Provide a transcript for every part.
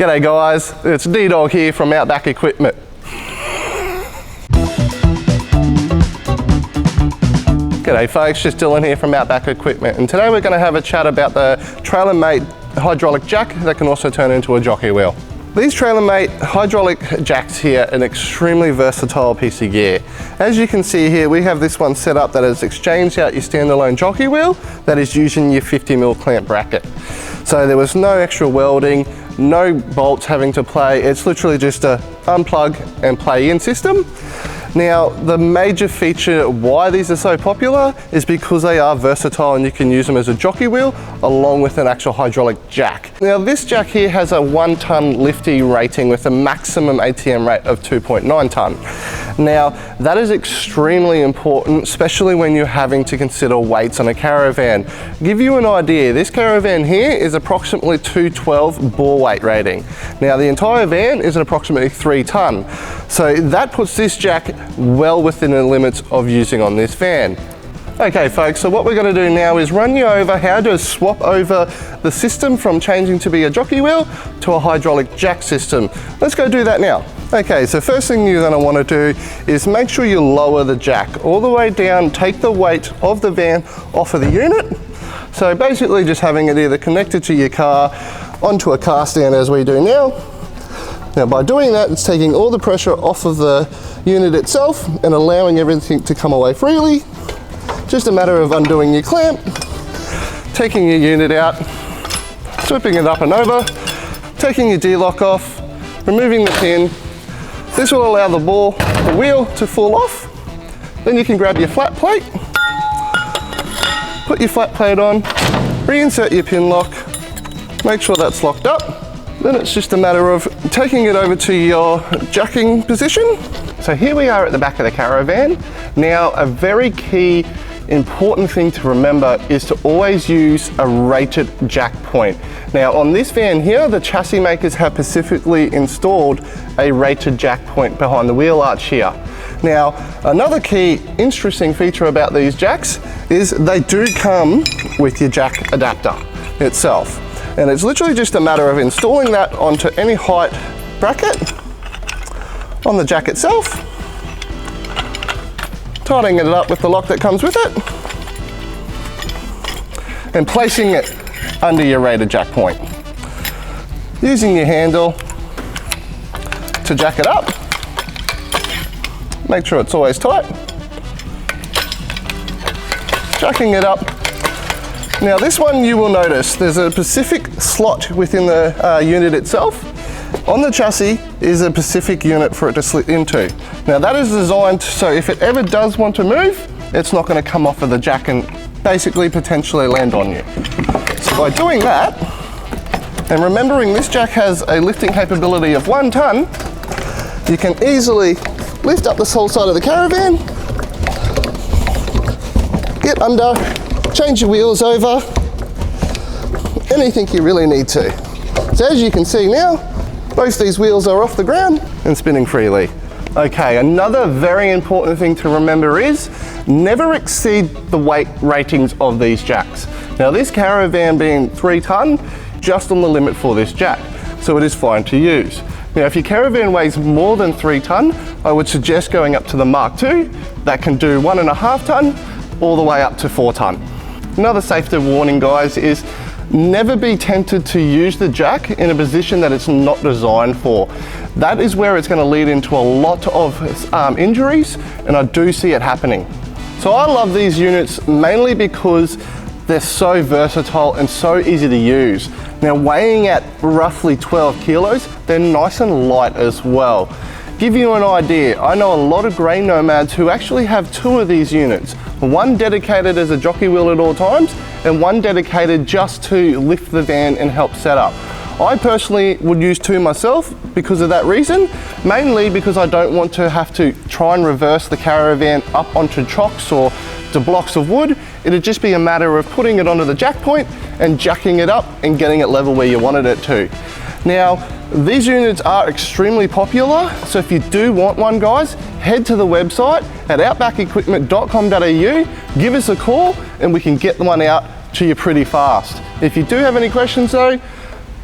G'day guys, it's D-Dog here from Outback Equipment. G'day folks, just Dylan here from Outback Equipment, and today we're going to have a chat about the TrailerMate hydraulic jack that can also turn into a jockey wheel. These TrailerMate hydraulic jacks here are an extremely versatile piece of gear. As you can see here, we have this one set up that has exchanged out your standalone jockey wheel that is using your 50mm clamp bracket. So there was no extra welding, no bolts having to play. It's literally just a unplug and play in system. Now, the major feature why these are so popular is because they are versatile and you can use them as a jockey wheel along with an actual hydraulic jack. Now, this jack here has a 1-ton lifty rating with a maximum ATM rate of 2.9 ton. Now, that is extremely important, especially when you're having to consider weights on a Caravan. Give you an idea, this Caravan here is approximately 212 bore weight rating. Now, the entire van is at approximately 3 ton. So that puts this jack well within the limits of using on this van. Okay folks, so what we're going to do now is run you over how to swap over the system from changing to be a jockey wheel to a hydraulic jack system. Let's go do that now. Okay, so first thing you're going to want to do is make sure you lower the jack all the way down, take the weight of the van off of the unit. So basically just having it either connected to your car onto a car stand as we do now. Now by doing that, it's taking all the pressure off of the unit itself and allowing everything to come away freely. Just a matter of undoing your clamp, taking your unit out, flipping it up and over, taking your D-lock off, removing the pin. This will allow the wheel to fall off. Then you can grab your flat plate, put your flat plate on, reinsert your pin lock, make sure that's locked up. Then it's just a matter of taking it over to your jacking position. So here we are at the back of the Caravan. Now, a very key important thing to remember is to always use a rated jack point. Now on this van here, the chassis makers have specifically installed a rated jack point behind the wheel arch here. Now, another key interesting feature about these jacks is they do come with your jack adapter itself. And it's literally just a matter of installing that onto any height bracket on the jack itself, tightening it up with the lock that comes with it, and placing it under your rated jack point. Using your handle to jack it up, make sure it's always tight, jacking it up. Now this one you will notice there's a specific slot within the unit itself. On the chassis is a specific unit for it to slip into. Now that is designed so if it ever does want to move, it's not going to come off of the jack and basically potentially land on you. So by doing that, and remembering this jack has a lifting capability of 1 ton, you can easily lift up this whole side of the Caravan, get under, change your wheels over, anything you really need to. So as you can see now, both these wheels are off the ground and spinning freely. Okay, another very important thing to remember is never exceed the weight ratings of these jacks. Now this Caravan being 3 ton, just on the limit for this jack, so it is fine to use. Now if your Caravan weighs more than 3 ton, I would suggest going up to the Mark II that can do 1.5 ton all the way up to 4 ton. Another safety warning guys is never be tempted to use the jack in a position that it's not designed for. That is where it's going to lead into a lot of injuries, and I do see it happening. So I love these units mainly because they're so versatile and so easy to use. Now weighing at roughly 12 kilos, they're nice and light as well. Give you an idea, I know a lot of grey nomads who actually have 2 of these units. One dedicated as a jockey wheel at all times, and one dedicated just to lift the van and help set up. I personally would use 2 myself because of that reason, mainly because I don't want to have to try and reverse the Caravan up onto chocks or to blocks of wood. It'd just be a matter of putting it onto the jack point and jacking it up and getting it level where you wanted it to. Now, these units are extremely popular, so if you do want one guys, head to the website at outbackequipment.com.au, give us a call and we can get one out to you pretty fast. If you do have any questions though,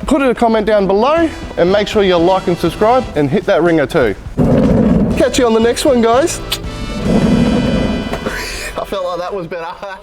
Put a comment down below and make sure you like and subscribe and hit that ringer too. Catch you on the next one, guys. I felt like that was better.